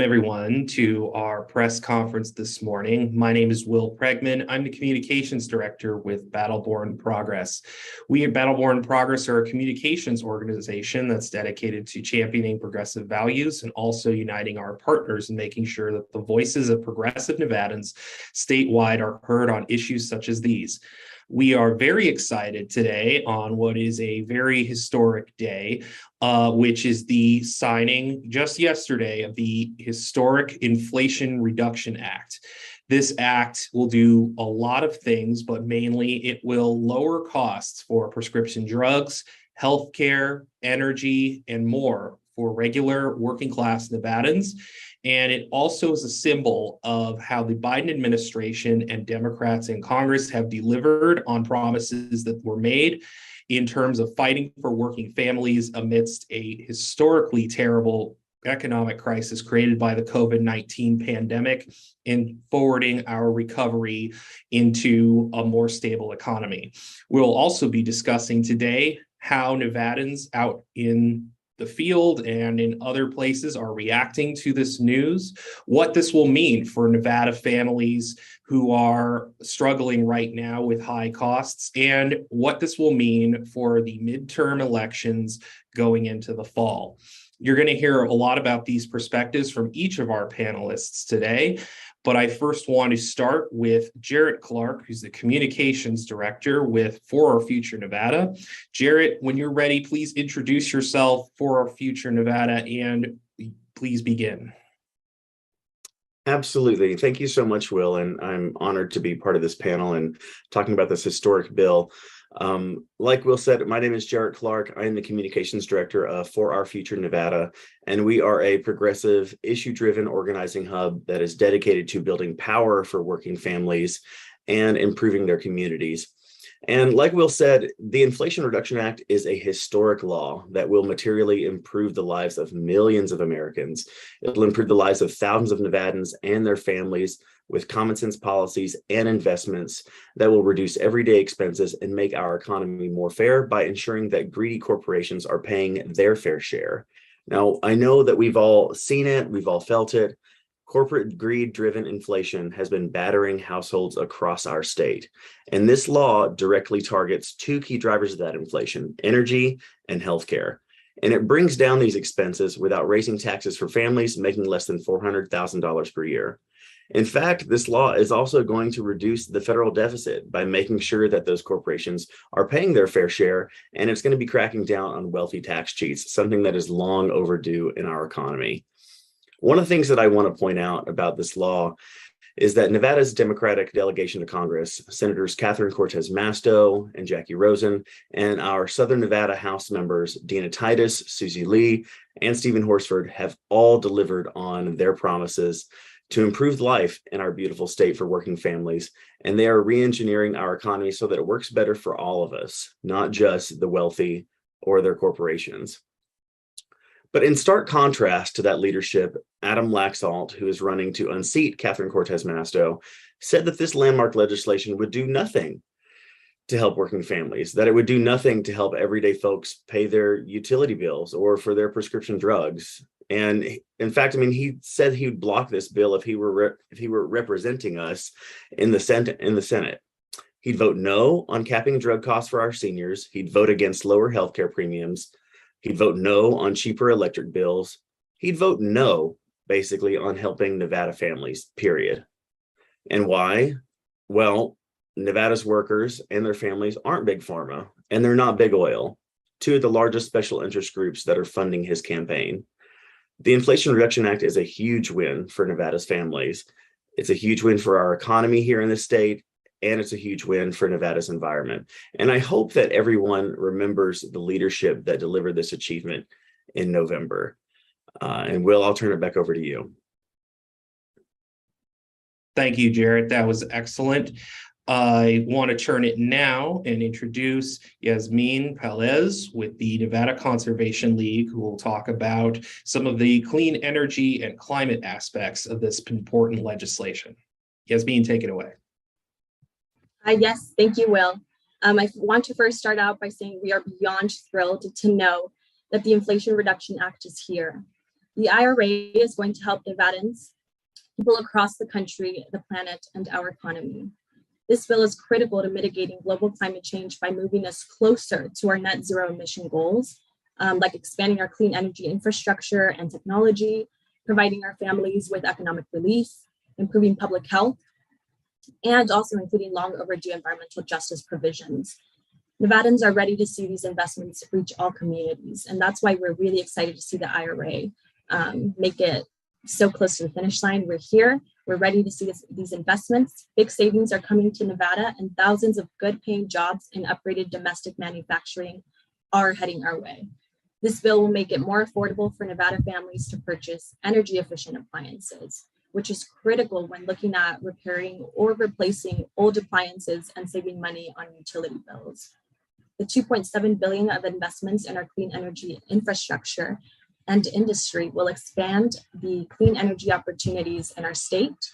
Everyone to our press conference this morning. My name is Will Pregman. I'm the communications director with Battleborn Progress. We at Battleborn Progress are a communications organization that's dedicated to championing progressive values and also uniting our partners and making sure that the voices of progressive Nevadans statewide are heard on issues such as these. We are very excited today on what is a very historic day, which is the signing just yesterday of the historic Inflation Reduction Act. This act will do a lot of things, but mainly it will lower costs for prescription drugs, healthcare, energy, and more for regular working class Nevadans. And it also is a symbol of how the Biden administration and Democrats in Congress have delivered on promises that were made in terms of fighting for working families amidst a historically terrible economic crisis created by the COVID-19 pandemic and forwarding our recovery into a more stable economy. We'll also be discussing today how Nevadans out in the field and in other places are reacting to this news, what this will mean for Nevada families who are struggling right now with high costs, and what this will mean for the midterm elections going into the fall. You're going to hear a lot about these perspectives from each of our panelists today, but I first want to start with Jarrett Clark, who's the communications director with For Our Future Nevada. Jarrett, when you're ready, please introduce yourself for Our Future Nevada and please begin. Absolutely. Thank you so much, Will. And I'm honored to be part of this panel and talking about this historic bill. Like Will said, my name is Jarrett Clark. I am the communications director of For Our Future Nevada, and we are a progressive, issue-driven organizing hub that is dedicated to building power for working families and improving their communities. And like Will said, the Inflation Reduction Act is a historic law that will materially improve the lives of millions of Americans. It will improve the lives of thousands of Nevadans and their families with common sense policies and investments that will reduce everyday expenses and make our economy more fair by ensuring that greedy corporations are paying their fair share. Now, I know that we've all seen it, we've all felt it. Corporate greed-driven inflation has been battering households across our state. And this law directly targets two key drivers of that inflation, energy and healthcare. And it brings down these expenses without raising taxes for families making less than $400,000 per year. In fact, this law is also going to reduce the federal deficit by making sure that those corporations are paying their fair share, and it's going to be cracking down on wealthy tax cheats, something that is long overdue in our economy. One of the things that I want to point out about this law is that Nevada's Democratic delegation to Congress, Senators Catherine Cortez Masto and Jackie Rosen, and our Southern Nevada House members, Dina Titus, Susie Lee, and Stephen Horsford, have all delivered on their promises to improve life in our beautiful state for working families. And they are re-engineering our economy so that it works better for all of us, not just the wealthy or their corporations. But in stark contrast to that leadership, Adam Laxalt, who is running to unseat Catherine Cortez Masto, said that this landmark legislation would do nothing to help working families, that it would do nothing to help everyday folks pay their utility bills or for their prescription drugs. And in fact, he said he would block this bill if he were representing us in the Senate. He'd vote no on capping drug costs for our seniors. He'd vote against lower healthcare premiums. He'd vote no on cheaper electric bills. He'd vote no, basically, on helping Nevada families, period. And why? Well, Nevada's workers and their families aren't big pharma, and they're not big oil, two of the largest special interest groups that are funding his campaign. The Inflation Reduction Act is a huge win for Nevada's families. It's a huge win for our economy here in the state, and it's a huge win for Nevada's environment. And I hope that everyone remembers the leadership that delivered this achievement in November. And Will, I'll turn it back over to you. Thank you, Jarrett. That was excellent. I want to turn it now and introduce Yasmin Palez with the Nevada Conservation League, who will talk about some of the clean energy and climate aspects of this important legislation. Yasmin, take it away. Yes, thank you, Will. I want to first start out by saying we are beyond thrilled to know that the Inflation Reduction Act is here. The IRA is going to help Nevadans, people across the country, the planet, and our economy. This bill is critical to mitigating global climate change by moving us closer to our net zero emission goals, like expanding our clean energy infrastructure and technology, providing our families with economic relief, improving public health, and also including long overdue environmental justice provisions. Nevadans are ready to see these investments reach all communities, and that's why we're really excited to see the IRA make it so close to the finish line. We're here, we're ready to see these investments. Big savings are coming to Nevada, and thousands of good paying jobs in upgraded domestic manufacturing are heading our way. This bill will make it more affordable for Nevada families to purchase energy efficient appliances, which is critical when looking at repairing or replacing old appliances and saving money on utility bills. The $2.7 billion of investments in our clean energy infrastructure and industry will expand the clean energy opportunities in our state,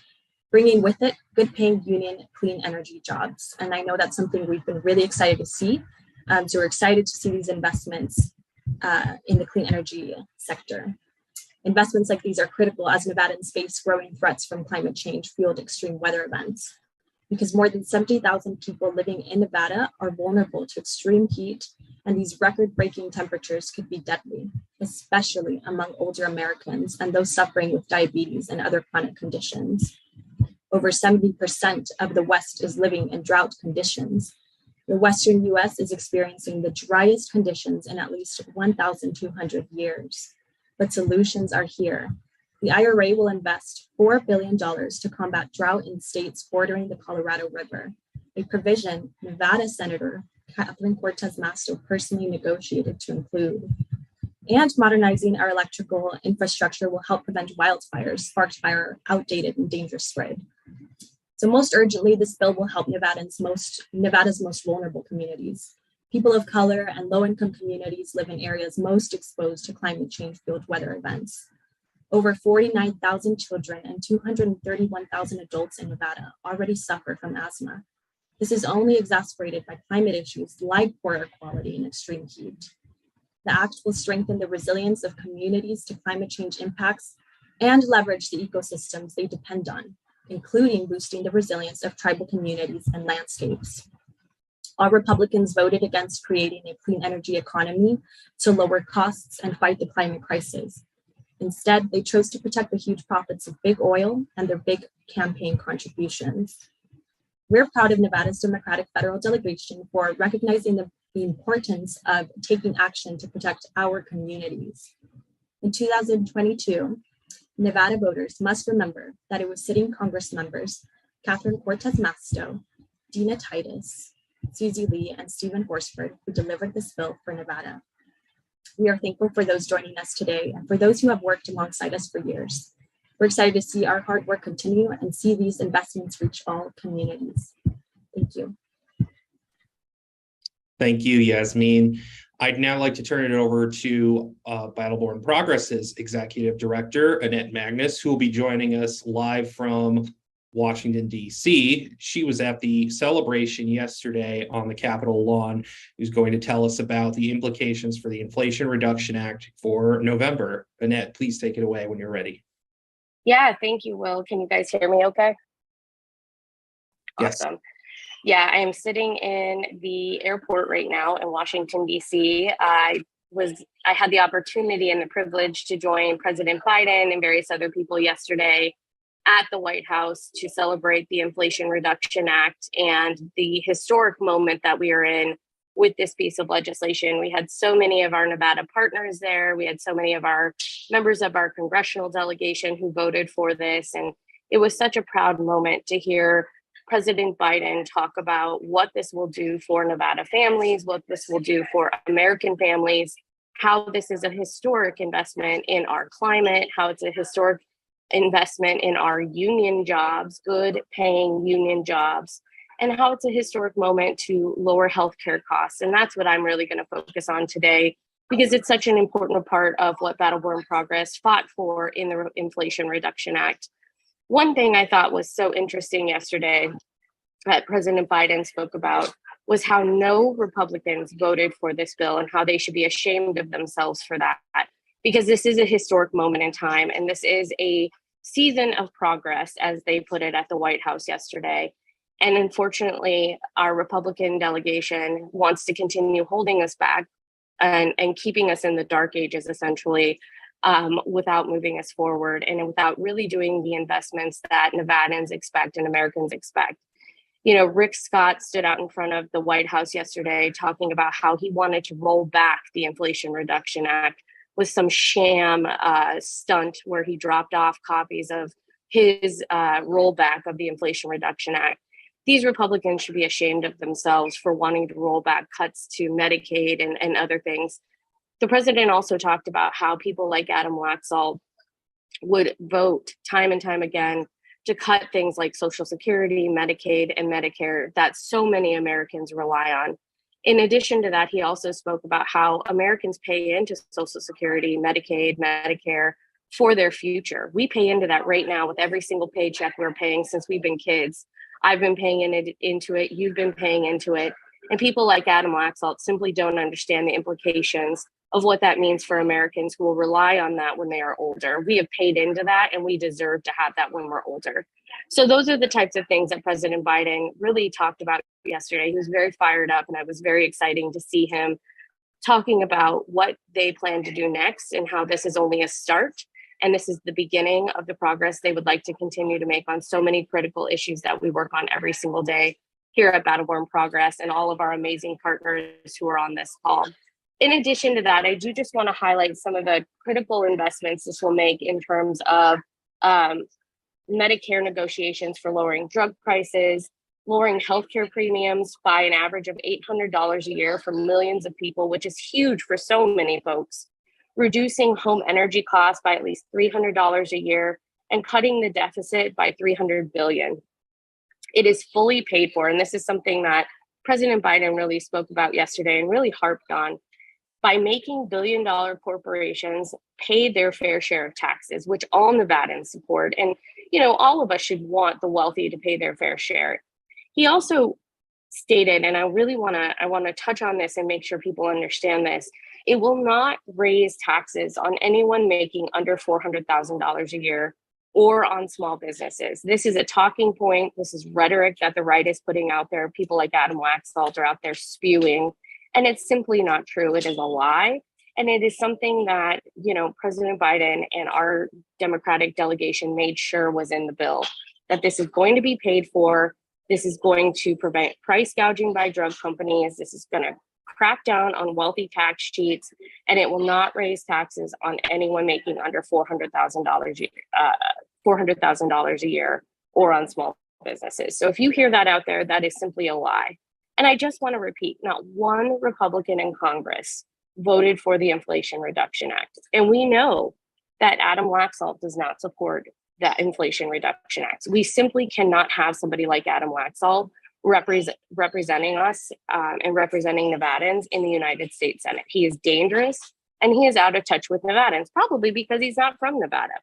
bringing with it good paying union clean energy jobs. And I know that's something we've been really excited to see. So we're excited to see these investments in the clean energy sector. Investments like these are critical as Nevadans face growing threats from climate change fueled extreme weather events, because more than 70,000 people living in Nevada are vulnerable to extreme heat, and these record-breaking temperatures could be deadly, especially among older Americans and those suffering with diabetes and other chronic conditions. Over 70% of the West is living in drought conditions. The Western US is experiencing the driest conditions in at least 1,200 years. But solutions are here. The IRA will invest $4 billion to combat drought in states bordering the Colorado River, a provision Nevada Senator Catherine Cortez Masto personally negotiated to include. And modernizing our electrical infrastructure will help prevent wildfires sparked by our outdated and dangerous grid. So most urgently, this bill will help Nevada's most vulnerable communities. People of color and low-income communities live in areas most exposed to climate change-fueled weather events. Over 49,000 children and 231,000 adults in Nevada already suffer from asthma. This is only exacerbated by climate issues like poor air quality and extreme heat. The act will strengthen the resilience of communities to climate change impacts and leverage the ecosystems they depend on, including boosting the resilience of tribal communities and landscapes. All Republicans voted against creating a clean energy economy to lower costs and fight the climate crisis. Instead, they chose to protect the huge profits of big oil and their big campaign contributions. We're proud of Nevada's Democratic federal delegation for recognizing the importance of taking action to protect our communities. In 2022, Nevada voters must remember that it was sitting Congress members Catherine Cortez Masto, Dina Titus, Susie Lee, and Stephen Horsford who delivered this bill for Nevada. We are thankful for those joining us today and for those who have worked alongside us for years. We're excited to see our hard work continue and see these investments reach all communities. Thank you. Thank you, Yasmin. I'd now like to turn it over to Battleborn Progress's Executive Director, Annette Magnus, who will be joining us live from Washington, D.C. She was at the celebration yesterday on the Capitol lawn. Who's going to tell us about the implications for the Inflation Reduction Act for November. Annette, please take it away when you're ready. Yeah, thank you, Will. Can you guys hear me okay? Yes. Awesome. Yeah, I am sitting in the airport right now in Washington, D.C. I had the opportunity and the privilege to join President Biden and various other people yesterday at the White House to celebrate the Inflation Reduction Act and the historic moment that we are in with this piece of legislation. We had so many of our Nevada partners there. We had so many of our members of our congressional delegation who voted for this. And it was such a proud moment to hear President Biden talk about what this will do for Nevada families, what this will do for American families, how this is a historic investment in our climate, how it's a historic investment in our union jobs, good paying union jobs, and how it's a historic moment to lower healthcare costs. And that's what I'm really going to focus on today, because it's such an important part of what Battleborn Progress fought for in the Inflation Reduction Act. One thing I thought was so interesting yesterday that President Biden spoke about was how no Republicans voted for this bill and how they should be ashamed of themselves for that. because this is a historic moment in time, and this is a season of progress, as they put it at the White House yesterday. And unfortunately, our Republican delegation wants to continue holding us back and keeping us in the dark ages, essentially, without moving us forward and without really doing the investments that Nevadans expect and Americans expect. You know, Rick Scott stood out in front of the White House yesterday talking about how he wanted to roll back the Inflation Reduction Act with some sham stunt where he dropped off copies of his rollback of the Inflation Reduction Act. These Republicans should be ashamed of themselves for wanting to roll back cuts to Medicaid and other things. The president also talked about how people like Adam Laxalt would vote time and time again to cut things like Social Security, Medicaid, and Medicare that so many Americans rely on. In addition to that, he also spoke about how Americans pay into Social Security, Medicaid, Medicare for their future. We pay into that right now with every single paycheck we're paying since we've been kids. I've been paying into it, you've been paying into it. And people like Adam Laxalt simply don't understand the implications of what that means for Americans who will rely on that when they are older. We have paid into that, and we deserve to have that when we're older. So those are the types of things that President Biden really talked about yesterday. He was very fired up, and I was very excited to see him talking about what they plan to do next and how this is only a start. And this is the beginning of the progress they would like to continue to make on so many critical issues that we work on every single day here at Battleborn Progress, and all of our amazing partners who are on this call. In addition to that, I do just want to highlight some of the critical investments this will make in terms of Medicare negotiations for lowering drug prices, lowering healthcare premiums by an average of $800 a year for millions of people, which is huge for so many folks, reducing home energy costs by at least $300 a year, and cutting the deficit by $300 billion. It is fully paid for, and this is something that President Biden really spoke about yesterday and really harped on. By making billion-dollar corporations pay their fair share of taxes, which all Nevadans support. And, you know, all of us should want the wealthy to pay their fair share. He also stated, and I want to touch on this and make sure people understand this, it will not raise taxes on anyone making under $400,000 a year or on small businesses. This is a talking point. This is rhetoric that the right is putting out there. People like Adam Laxalt are out there spewing. And it's simply not true. It is a lie. And it is something that, you know, President Biden and our Democratic delegation made sure was in the bill, that this is going to be paid for. This is going to prevent price gouging by drug companies. This is going to crack down on wealthy tax cheats, and it will not raise taxes on anyone making under $400,000 a year or on small businesses. So if you hear that out there, that is simply a lie. And I just want to repeat, not one Republican in Congress voted for the Inflation Reduction Act. And we know that Adam Laxalt does not support that Inflation Reduction Act. We simply cannot have somebody like Adam Laxalt representing us and representing Nevadans in the United States Senate. He is dangerous, and he is out of touch with Nevadans, probably because he's not from Nevada.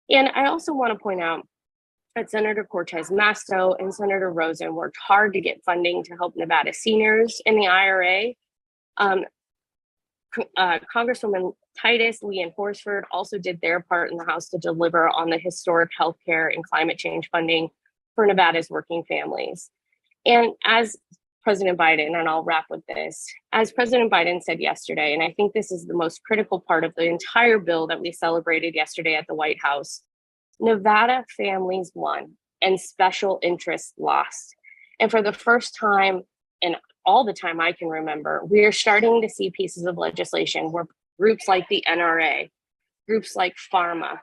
And I also want to point out that Senator Cortez Masto and Senator Rosen worked hard to get funding to help Nevada seniors in the IRA. Congresswoman Titus, Lee, and Horsford also did their part in the House to deliver on the historic healthcare and climate change funding for Nevada's working families. And as President Biden, and I'll wrap with this, as President Biden said yesterday, and I think this is the most critical part of the entire bill that we celebrated yesterday at the White House, Nevada families won and special interests lost. And for the first time in all the time I can remember, we are starting to see pieces of legislation where groups like the NRA, groups like pharma,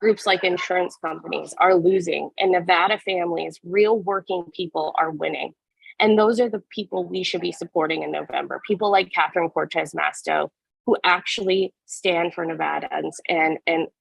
groups like insurance companies are losing, and Nevada families, real working people, are winning. And those are the people we should be supporting in November. People like Catherine Cortez Masto, who actually stand for Nevadans and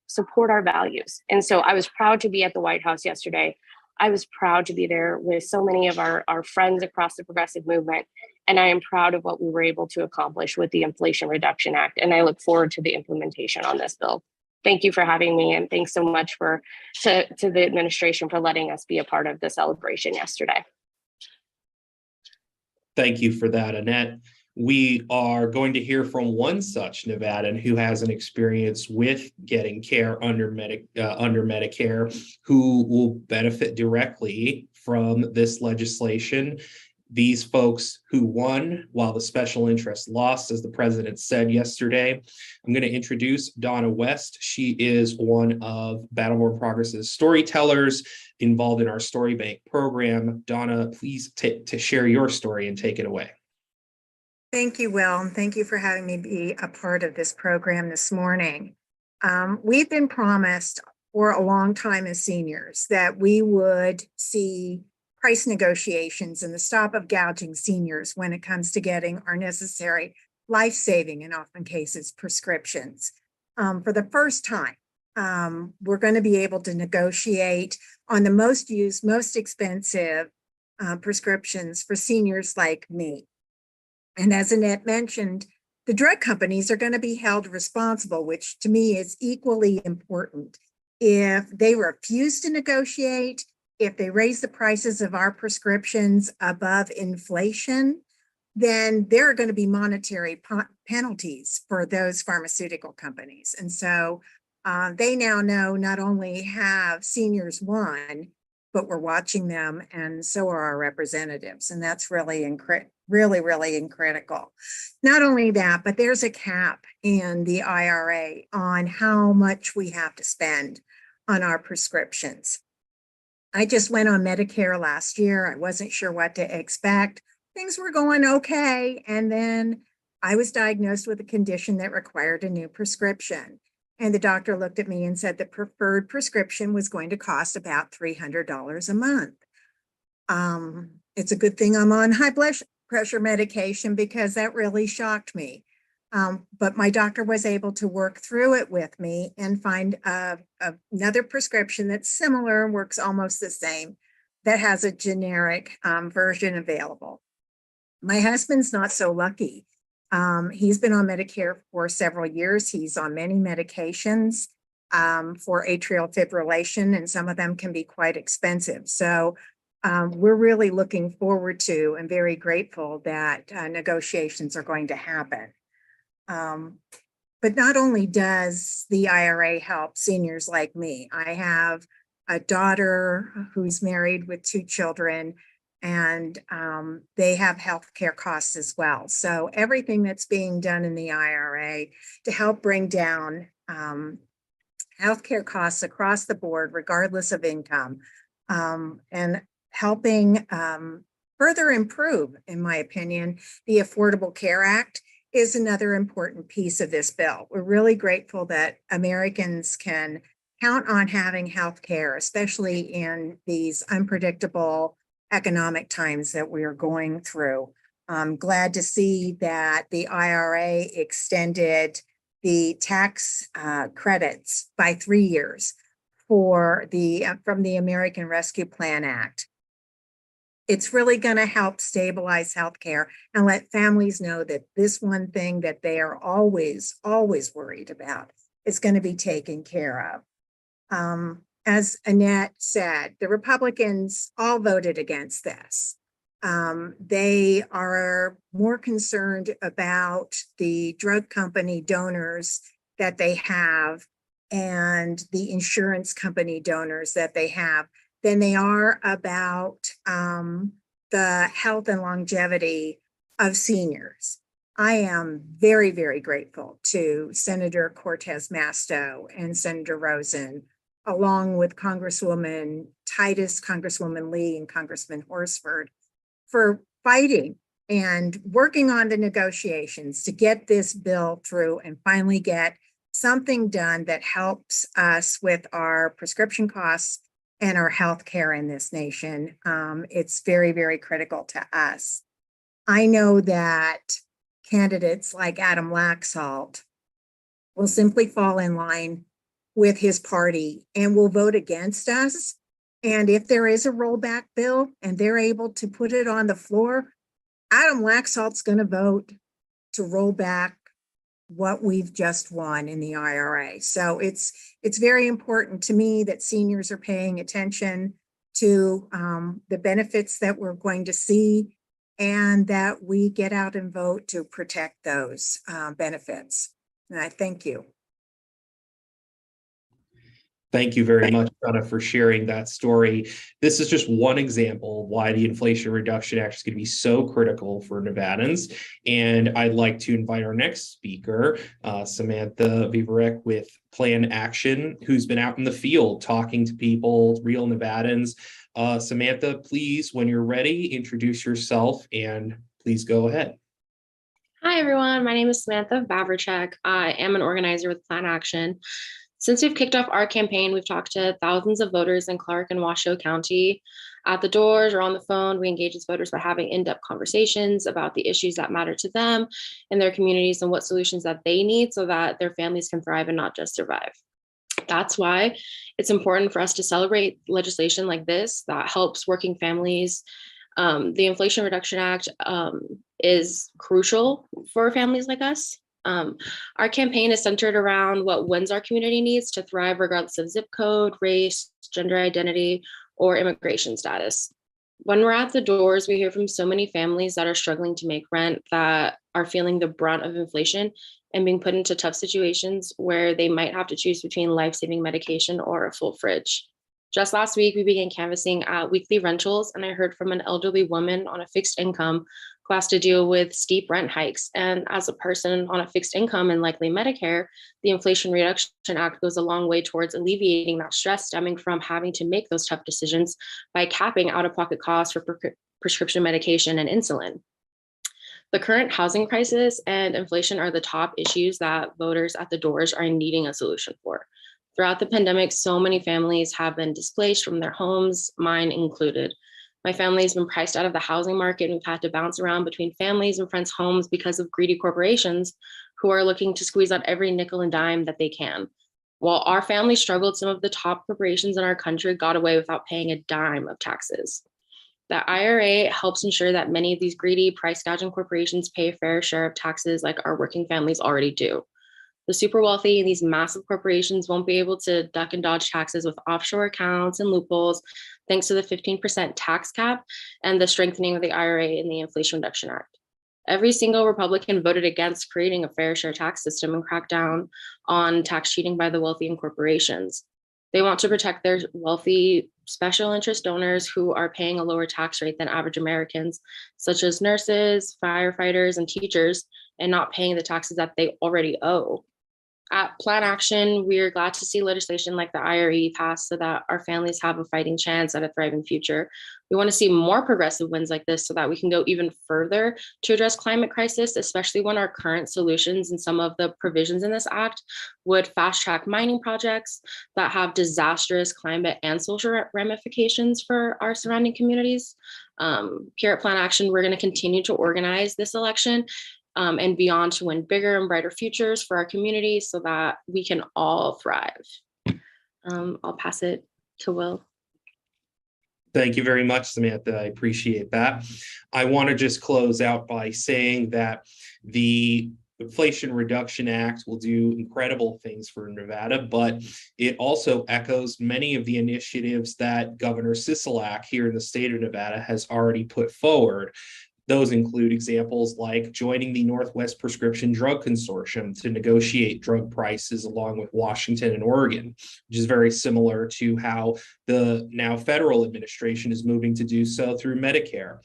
support our values. And so I was proud to be at the White House yesterday. I was proud to be there with so many of our friends across the progressive movement. And I am proud of what we were able to accomplish with the Inflation Reduction Act. And I look forward to the implementation on this bill. Thank you for having me. And thanks so much to the administration for letting us be a part of the celebration yesterday. Thank you for that, Annette. We are going to hear from one such Nevadan who has an experience with getting care under Medicare, who will benefit directly from this legislation. These folks who won while the special interest lost, as the president said yesterday. I'm going to introduce Donna West. She is one of Battleborn Progress's storytellers involved in our Story Bank program. Donna, please to share your story and take it away. Thank you, Will, and thank you for having me be a part of this program this morning. We've been promised for a long time as seniors that we would see price negotiations and the stop of gouging seniors when it comes to getting our necessary life-saving, in often cases, prescriptions. For the first time, we're going to be able to negotiate on the most used, most expensive prescriptions for seniors like me. And as Annette mentioned, the drug companies are going to be held responsible, which to me is equally important. If they refuse to negotiate, if they raise the prices of our prescriptions above inflation, then there are going to be monetary penalties for those pharmaceutical companies. And so they now know not only have seniors won, but we're watching them, and so are our representatives. And that's really critical. Not only that, but there's a cap in the IRA on how much we have to spend on our prescriptions. I just went on Medicare last year. I wasn't sure what to expect. Things were going okay. And then I was diagnosed with a condition that required a new prescription. And the doctor looked at me and said the preferred prescription was going to cost about $300 a month. It's a good thing I'm on high blood pressure medication because that really shocked me. But my doctor was able to work through it with me and find another prescription that's similar, works almost the same, that has a generic version available. My husband's not so lucky. He's been on Medicare for several years. He's on many medications for atrial fibrillation, and some of them can be quite expensive. So we're really looking forward to and very grateful that negotiations are going to happen. But not only does the IRA help seniors like me, I have a daughter who's married with 2 children, and they have healthcare costs as well. So everything that's being done in the IRA to help bring down healthcare costs across the board, regardless of income, and helping further improve, in my opinion, the Affordable Care Act is another important piece of this bill. We're really grateful that Americans can count on having health care, especially in these unpredictable economic times that we are going through. I'm glad to see that the IRA extended the tax credits by 3 years for from the American Rescue Plan Act. It's really going to help stabilize healthcare and let families know that this one thing that they are always worried about is going to be taken care of. As Annette said, the Republicans all voted against this. They are more concerned about the drug company donors that they have and the insurance company donors that they have than they are about the health and longevity of seniors. I am very, very grateful to Senator Cortez Masto and Senator Rosen, along with Congresswoman Titus, Congresswoman Lee, and Congressman Horsford, for fighting and working on the negotiations to get this bill through and finally get something done that helps us with our prescription costs and our health care in this nation. It's very, very critical to us. I know that candidates like Adam Laxalt will simply fall in line with his party and will vote against us. And if there is a rollback bill and they're able to put it on the floor, Adam Laxalt's going to vote to roll back what we've just won in the IRA. So it's very important to me that seniors are paying attention to the benefits that we're going to see and that we get out and vote to protect those benefits. And I thank you. Thank you very much, Donna, for sharing that story. This is just one example of why the Inflation Reduction Act is going to be so critical for Nevadans. And I'd like to invite our next speaker, Samantha Vivarek with Plan Action, who's been out in the field talking to people, real Nevadans. Samantha, please, when you're ready, introduce yourself and please go ahead. Hi, everyone. My name is Samantha Vavracek. I am an organizer with Plan Action. Since we've kicked off our campaign, we've talked to thousands of voters in Clark and Washoe County. At the doors or on the phone, we engage with voters by having in-depth conversations about the issues that matter to them in their communities and what solutions that they need so that their families can thrive and not just survive. That's why it's important for us to celebrate legislation like this that helps working families. The Inflation Reduction Act is crucial for families like us. Our campaign is centered around what wins our community needs to thrive regardless of zip code, race, gender identity, or immigration status. When we're at the doors, we hear from so many families that are struggling to make rent, that are feeling the brunt of inflation and being put into tough situations where they might have to choose between life-saving medication or a full fridge. Just last week, we began canvassing at weekly rentals, and I heard from an elderly woman on a fixed income who has to deal with steep rent hikes. And as a person on a fixed income and likely Medicare, the Inflation Reduction Act goes a long way towards alleviating that stress stemming from having to make those tough decisions by capping out-of-pocket costs for prescription medication and insulin. The current housing crisis and inflation are the top issues that voters at the doors are needing a solution for. Throughout the pandemic, so many families have been displaced from their homes, mine included. My family has been priced out of the housing market, and we've had to bounce around between families and friends' homes because of greedy corporations who are looking to squeeze out every nickel and dime that they can. While our family struggled, some of the top corporations in our country got away without paying a dime of taxes. The IRA helps ensure that many of these greedy, price gouging corporations pay a fair share of taxes like our working families already do. The super wealthy and these massive corporations won't be able to duck and dodge taxes with offshore accounts and loopholes, thanks to the 15% tax cap and the strengthening of the IRA in the Inflation Reduction Act. Every single Republican voted against creating a fair share tax system and crack down on tax cheating by the wealthy and corporations. They want to protect their wealthy special interest donors who are paying a lower tax rate than average Americans, such as nurses, firefighters, and teachers, and not paying the taxes that they already owe. At Plan Action, we are glad to see legislation like the IRE pass so that our families have a fighting chance at a thriving future. We want to see more progressive wins like this so that we can go even further to address climate crisis, especially when our current solutions and some of the provisions in this act would fast track mining projects that have disastrous climate and social ramifications for our surrounding communities. Here at Plan Action, we're going to continue to organize this election and beyond to win bigger and brighter futures for our community so that we can all thrive. I'll pass it to Will. Thank you very much, Samantha. I appreciate that. I want to just close out by saying that the Inflation Reduction Act will do incredible things for Nevada, but it also echoes many of the initiatives that Governor Sisolak here in the state of Nevada has already put forward. Those include examples like joining the Northwest Prescription Drug Consortium to negotiate drug prices along with Washington and Oregon, which is very similar to how the now federal administration is moving to do so through Medicare.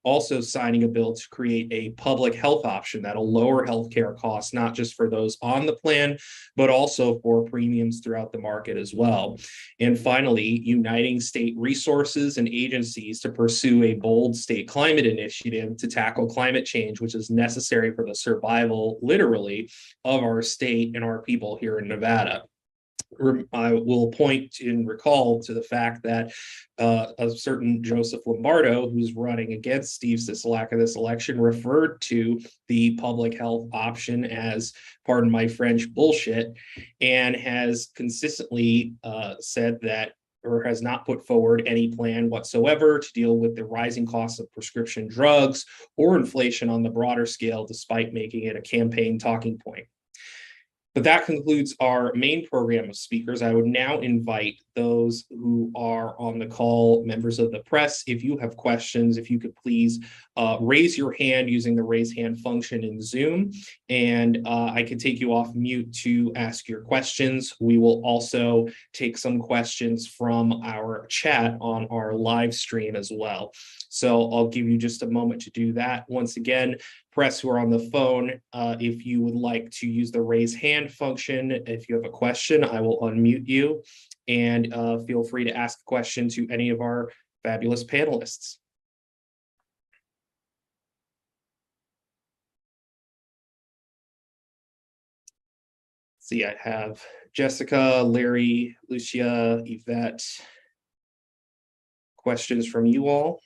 Also signing a bill to create a public health option that'll lower healthcare costs, not just for those on the plan, but also for premiums throughout the market as well. And finally, uniting state resources and agencies to pursue a bold state climate initiative to tackle climate change, which is necessary for the survival, literally, of our state and our people here in Nevada. I will point and recall to the fact that a certain Joseph Lombardo, who's running against Steve Sisolak in this election, referred to the public health option as, pardon my French, bullshit, and has consistently said that, or has not put forward any plan whatsoever to deal with the rising costs of prescription drugs or inflation on the broader scale, despite making it a campaign talking point. But that concludes our main program of speakers. I would now invite those who are on the call, members of the press. If you have questions, if you could please raise your hand using the raise hand function in Zoom, and I can take you off mute to ask your questions. We will also take some questions from our chat on our live stream as well. So I'll give you just a moment to do that. Once again, press who are on the phone, if you would like to use the raise hand function, if you have a question, I will unmute you, and feel free to ask a question to any of our fabulous panelists. See, I have Jessica, Larry, Lucia, Yvette. Questions from you all?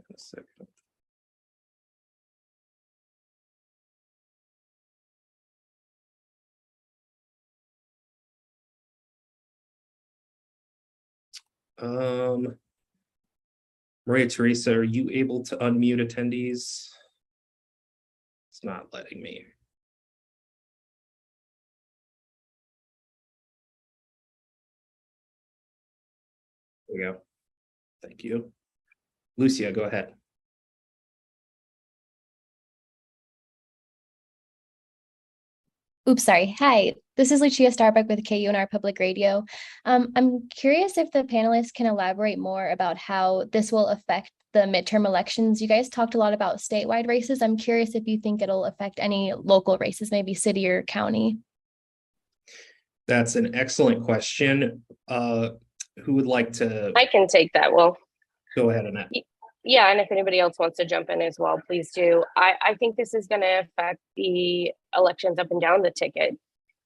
A second. Maria Teresa, are you able to unmute attendees? It's not letting me. There we go. Thank you. Lucia, go ahead. Oops, sorry. Hi, this is Lucia Starbuck with KUNR Public Radio. I'm curious if the panelists can elaborate more about how this will affect the midterm elections. You guys talked a lot about statewide races. I'm curious if you think it'll affect any local races, maybe city or county. That's an excellent question. Who would like to? I can take that. Well, go ahead, Annette. Yeah, and if anybody else wants to jump in as well, please do. I think this is going to affect the elections up and down the ticket.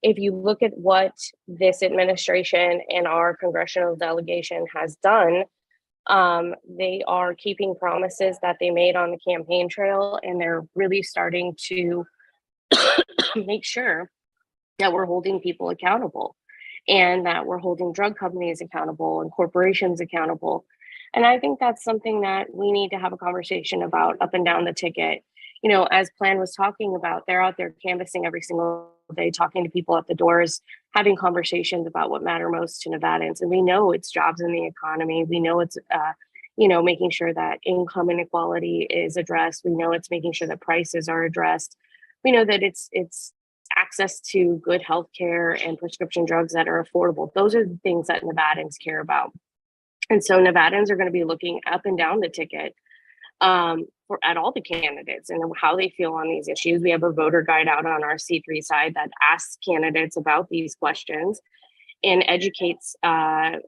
If you look at what this administration and our congressional delegation has done, they are keeping promises that they made on the campaign trail, and they're really starting to make sure that we're holding people accountable and that we're holding drug companies accountable and corporations accountable. And I think that's something that we need to have a conversation about up and down the ticket. You know, as Plan was talking about, they're out there canvassing every single day, talking to people at the doors, having conversations about what matter most to Nevadans. And we know it's jobs in the economy. We know it's, making sure that income inequality is addressed. We know it's making sure that prices are addressed. We know that it's access to good health care and prescription drugs that are affordable. Those are the things that Nevadans care about. And so Nevadans are going to be looking up and down the ticket at all the candidates and how they feel on these issues. We have a voter guide out on our C3 side that asks candidates about these questions and educates our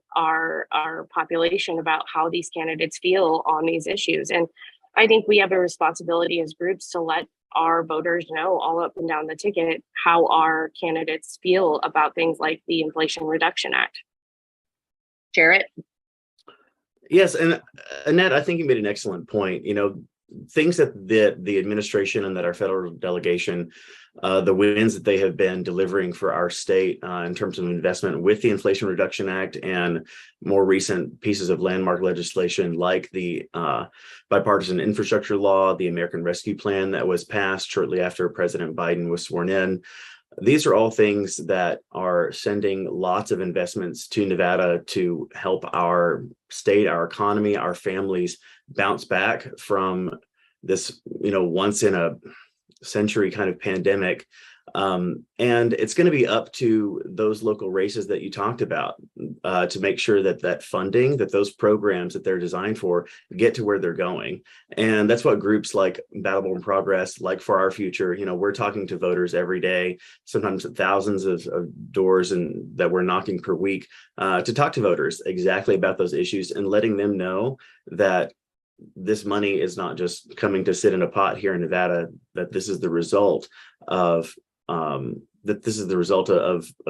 population about how these candidates feel on these issues. And I think we have a responsibility as groups to let our voters know all up and down the ticket how our candidates feel about things like the Inflation Reduction Act. Jarrett? Yes, and Annette, I think you made an excellent point. You know, things that the administration and that our federal delegation, the wins that they have been delivering for our state in terms of investment with the Inflation Reduction Act and more recent pieces of landmark legislation like the bipartisan infrastructure law, the American Rescue Plan that was passed shortly after President Biden was sworn in. These are all things that are sending lots of investments to Nevada to help our state, our economy, our families bounce back from this, once in a century kind of pandemic. And it's going to be up to those local races that you talked about to make sure that funding, that those programs that they're designed for get to where they're going. And that's what groups like Battleborn Progress, like For Our Future, we're talking to voters every day, sometimes thousands of doors and that we're knocking per week to talk to voters exactly about those issues and letting them know that this money is not just coming to sit in a pot here in Nevada, that this is the result of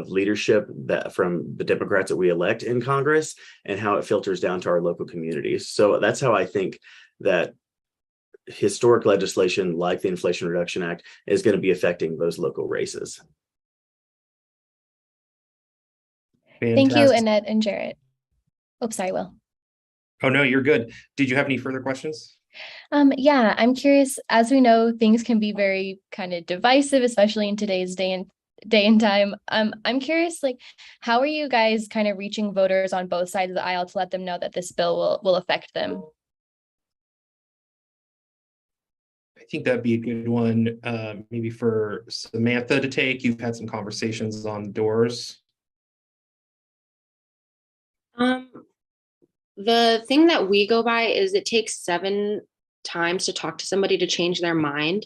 leadership that from the Democrats that we elect in Congress and how it filters down to our local communities. So that's how I think that historic legislation like the Inflation Reduction Act is going to be affecting those local races. Thank you, Fantastic. Annette and Jarrett. Oh, sorry, Will. Oh, no, you're good. Did you have any further questions? Yeah, I'm curious, as we know, things can be very kind of divisive, especially in today's day and time. I'm curious, like, how are you guys kind of reaching voters on both sides of the aisle to let them know that this bill will affect them? I think that'd be a good one, maybe for Samantha to take. You've had some conversations on doors. The thing that we go by is it takes 7 times to talk to somebody to change their mind.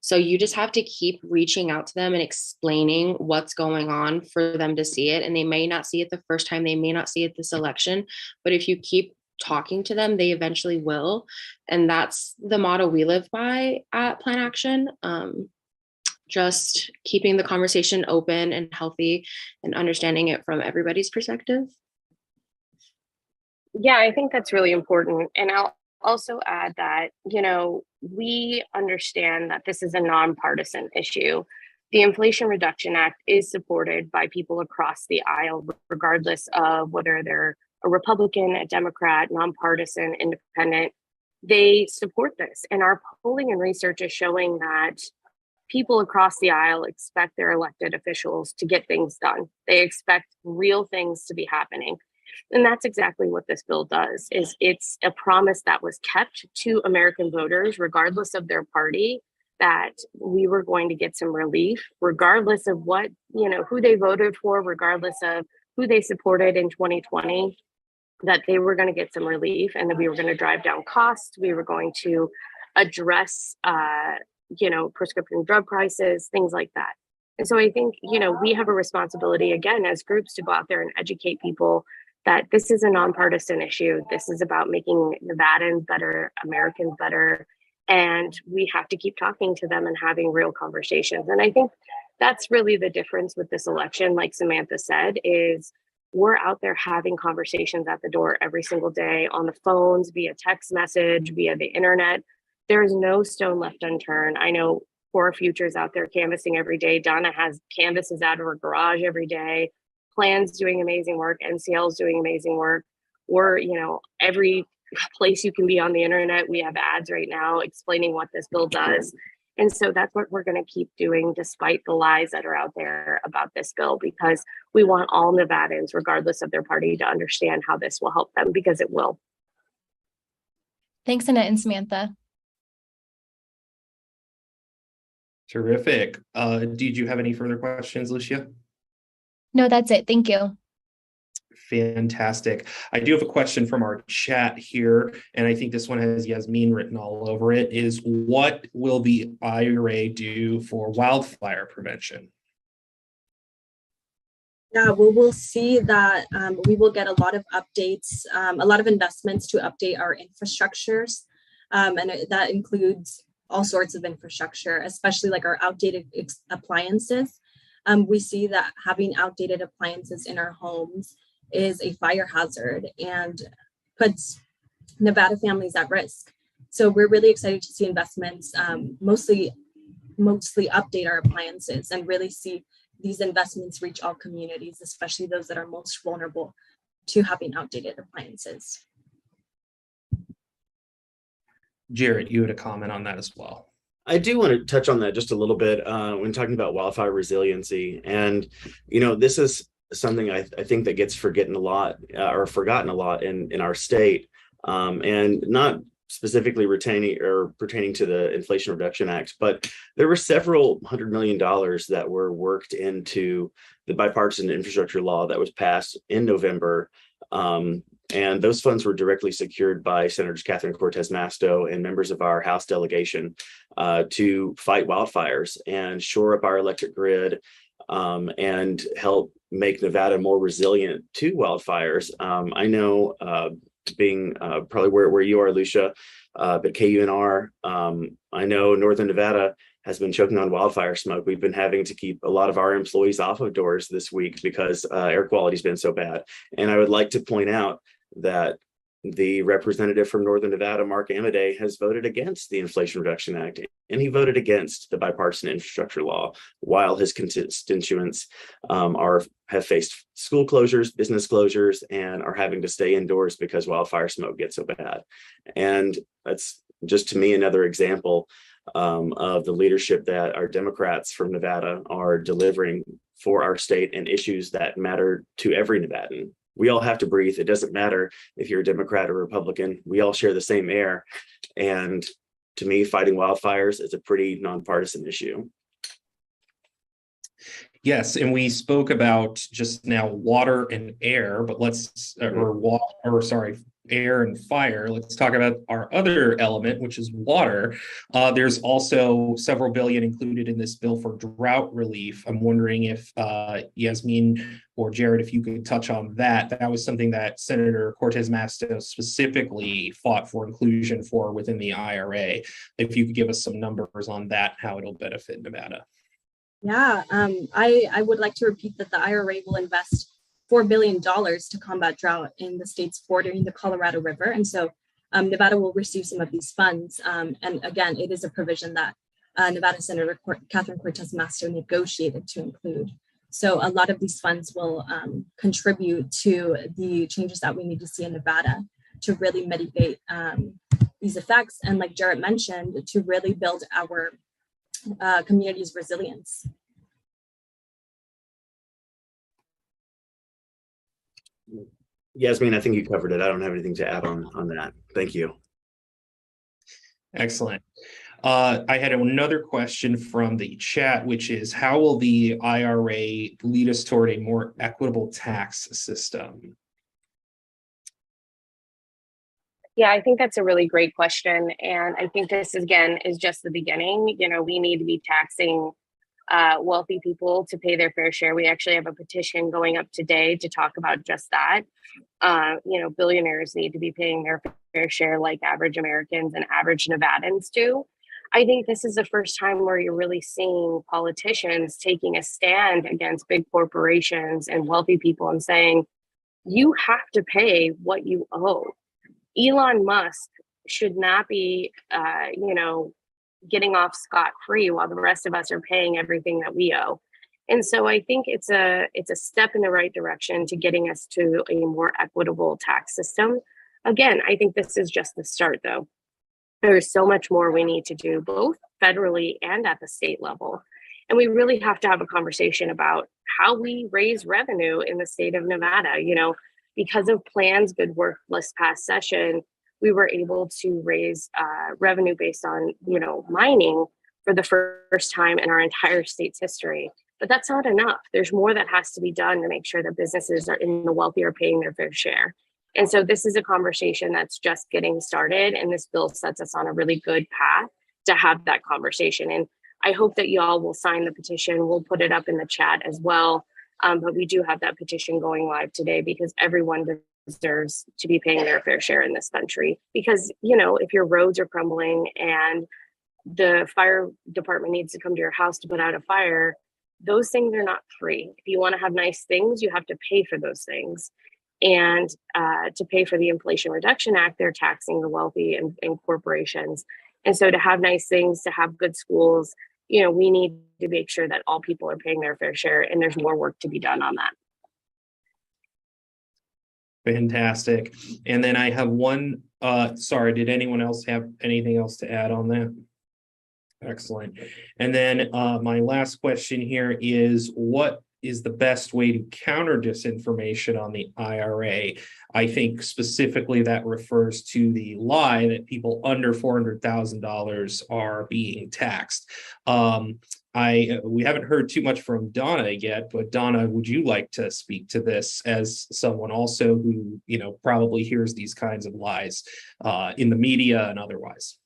So you just have to keep reaching out to them and explaining what's going on for them to see it. And they may not see it the first time, they may not see it this election, but if you keep talking to them, they eventually will. And that's the motto we live by at Plan Action. Just keeping the conversation open and healthy and understanding it from everybody's perspective. Yeah, I think that's really important. And I'll also add that, we understand that this is a nonpartisan issue. The Inflation Reduction Act is supported by people across the aisle, regardless of whether they're a Republican, a Democrat, nonpartisan, independent. They support this. And our polling and research is showing that people across the aisle expect their elected officials to get things done. They expect real things to be happening. And that's exactly what this bill does, is it's a promise that was kept to American voters, regardless of their party, that we were going to get some relief, regardless of what, who they voted for, regardless of who they supported in 2020, that they were going to get some relief and that we were going to drive down costs. We were going to address, prescription drug prices, things like that. And so I think, we have a responsibility, again, as groups to go out there and educate people that this is a nonpartisan issue. This is about making Nevadans better, Americans better. And we have to keep talking to them and having real conversations. And I think that's really the difference with this election, like Samantha said, is we're out there having conversations at the door every single day, on the phones, via text message, via the internet. There is no stone left unturned. I know Core Futures out there canvassing every day. Donna has canvases out of her garage every day. Plan's doing amazing work. NCL's doing amazing work. We're, every place you can be on the internet, we have ads right now explaining what this bill does. And so that's what we're going to keep doing, despite the lies that are out there about this bill, because we want all Nevadans, regardless of their party, to understand how this will help them, because it will. Thanks, Annette and Samantha. Terrific. Did you have any further questions, Lucia? No, that's it. Thank you. Fantastic. I do have a question from our chat here, and I think this one has Yasmin written all over it, is what will the IRA do for wildfire prevention? Yeah, we will see that we will get a lot of updates, a lot of investments to update our infrastructures. And that includes all sorts of infrastructure, especially like our outdated appliances. We see that having outdated appliances in our homes is a fire hazard and puts Nevada families at risk. So we're really excited to see investments mostly update our appliances and really see these investments reach all communities, especially those that are most vulnerable to having outdated appliances. Jarrett, you had a comment on that as well. I do want to touch on that just a little bit when talking about wildfire resiliency. And, this is something I think that gets forgotten a lot in our state, and not specifically pertaining to the Inflation Reduction Act, but there were several $100 million that were worked into the bipartisan infrastructure law that was passed in November. And those funds were directly secured by Senators Catherine Cortez Masto and members of our House delegation to fight wildfires and shore up our electric grid, and help make Nevada more resilient to wildfires. I know, being probably where you are, Lucia, but KUNR, I know Northern Nevada has been choking on wildfire smoke. We've been having to keep a lot of our employees off of doors this week because air quality has been so bad. And I would like to point out that the representative from Northern Nevada, Mark Amodei, has voted against the Inflation Reduction Act, and he voted against the bipartisan infrastructure law, while his constituents have faced school closures, business closures, and are having to stay indoors because wildfire smoke gets so bad. And that's just, to me, another example of the leadership that our Democrats from Nevada are delivering for our state and issues that matter to every Nevadan. We all have to breathe. It doesn't matter if you're a Democrat or Republican. We all share the same air. And to me, fighting wildfires is a pretty nonpartisan issue. Yes, and we spoke about just now water and air, but air and fire. Let's talk about our other element, which is water. There's also several billion included in this bill for drought relief. I'm wondering if Yasmin or Jared, if you could touch on that. That was something that Senator Cortez Masto specifically fought for inclusion for within the IRA. If you could give us some numbers on that, how it'll benefit Nevada. Yeah, I would like to repeat that the IRA will invest $4 billion to combat drought in the states bordering the Colorado River. And so Nevada will receive some of these funds. And again, it is a provision that Nevada Senator Catherine Cortez Masto negotiated to include. So a lot of these funds will contribute to the changes that we need to see in Nevada to really mitigate these effects. And like Jared mentioned, to really build our community's resilience. Yasmin, I think you covered it. I don't have anything to add on that. Thank you. Excellent. I had another question from the chat, which is, how will the IRA lead us toward a more equitable tax system? Yeah, I think that's a really great question. And I think this, again, is just the beginning. You know, we need to be taxing wealthy people to pay their fair share. We actually have a petition going up today to talk about just that. You know, billionaires need to be paying their fair share like average Americans and average Nevadans do. I think this is the first time where you're really seeing politicians taking a stand against big corporations and wealthy people and saying, you have to pay what you owe. Elon Musk should not be, you know, getting off scot-free while the rest of us are paying everything that we owe. And so I think it's a step in the right direction to getting us to a more equitable tax system. Again, I think this is just the start, though. There's so much more we need to do, both federally and at the state level. And we really have to have a conversation about how we raise revenue in the state of Nevada. You know, because of Plan's good work this past session, we were able to raise revenue based on, you know, mining for the first time in our entire state's history. But that's not enough. There's more that has to be done to make sure that businesses in the wealthy are paying their fair share. And so this is a conversation that's just getting started, and this bill sets us on a really good path to have that conversation. And I hope that y'all will sign the petition. We'll put it up in the chat as well. But we do have that petition going live today because everyone deserves to be paying their fair share in this country. Because, you know, if your roads are crumbling and the fire department needs to come to your house to put out a fire, those things are not free. If you want to have nice things, you have to pay for those things. And to pay for the Inflation Reduction Act, they're taxing the wealthy and corporations. And so to have nice things, to have good schools, you know, we need to make sure that all people are paying their fair share, and there's more work to be done on that. Fantastic. And then I have one, sorry, did anyone else have anything else to add on that? Excellent. And then my last question here is, what is the best way to counter disinformation on the IRA? I think specifically that refers to the lie that people under $400,000 are being taxed. We haven't heard too much from Donna yet, but Donna, would you like to speak to this as someone also who, you know, probably hears these kinds of lies in the media and otherwise?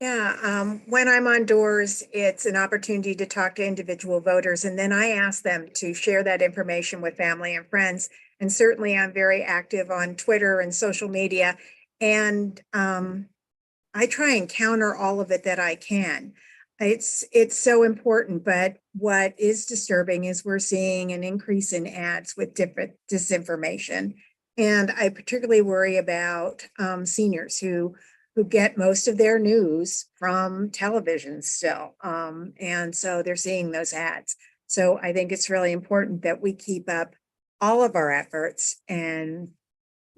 Yeah, when I'm on doors, it's an opportunity to talk to individual voters, and then I ask them to share that information with family and friends. And certainly I'm very active on Twitter and social media, and I try and counter all of it that I can. It's so important, but what is disturbing is we're seeing an increase in ads with different disinformation. And I particularly worry about seniors who get most of their news from television still. And so they're seeing those ads. So I think it's really important that we keep up all of our efforts and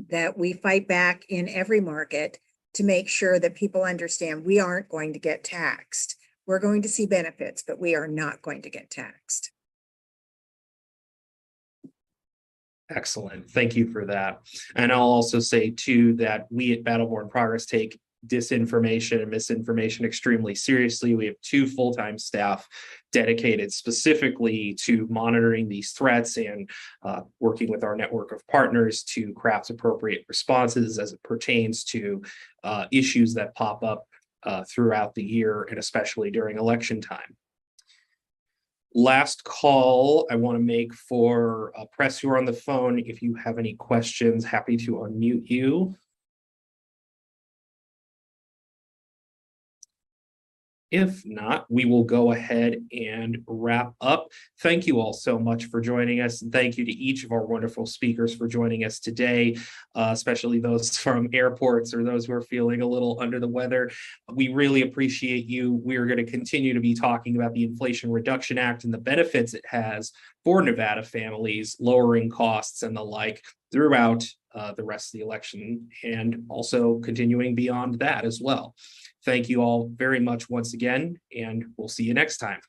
that we fight back in every market to make sure that people understand we aren't going to get taxed. We're going to see benefits, but we are not going to get taxed. Excellent. Thank you for that. And I'll also say too that we at Battleborn Progress take disinformation and misinformation extremely seriously. We have 2 full-time staff dedicated specifically to monitoring these threats and working with our network of partners to craft appropriate responses as it pertains to issues that pop up throughout the year and especially during election time. Last call I want to make for press who are on the phone. If you have any questions, happy to unmute you. If not, we will go ahead and wrap up. Thank you all so much for joining us. And thank you to each of our wonderful speakers for joining us today, especially those from airports or those who are feeling a little under the weather. We really appreciate you. We are going to continue to be talking about the Inflation Reduction Act and the benefits it has for Nevada families, lowering costs and the like throughout the rest of the election, and also continuing beyond that as well. Thank you all very much once again, and we'll see you next time.